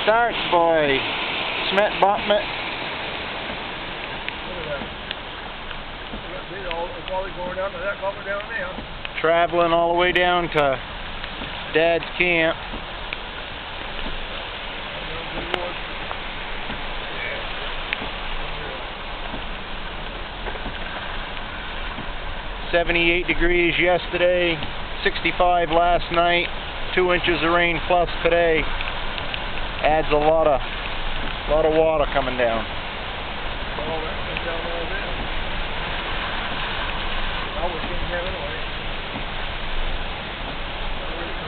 starts by Smet Botmet. Traveling all the way down to Dad's camp. $78 degrees yesterday, 65 last night, 2 inches of rain plus today. Adds a lot of water coming down.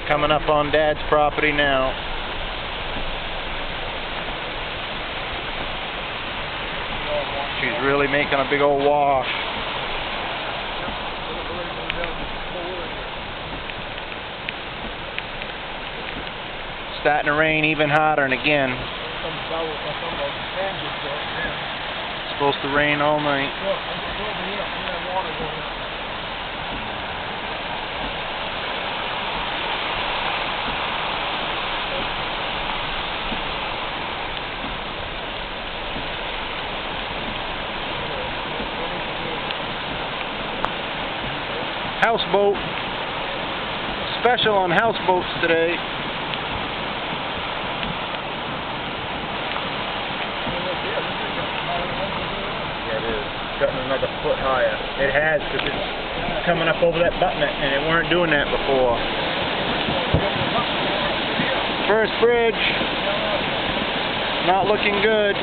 Coming up on Dad's property now. She's really making a big old wash. Starting to rain even harder, and again, it's supposed to rain all night. Houseboat. Special on houseboats today. Gotten another foot higher. It has, because it's coming up over that buttonette, and it weren't doing that before. First bridge, not looking good.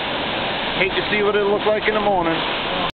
Hate to see what it'll look like in the morning.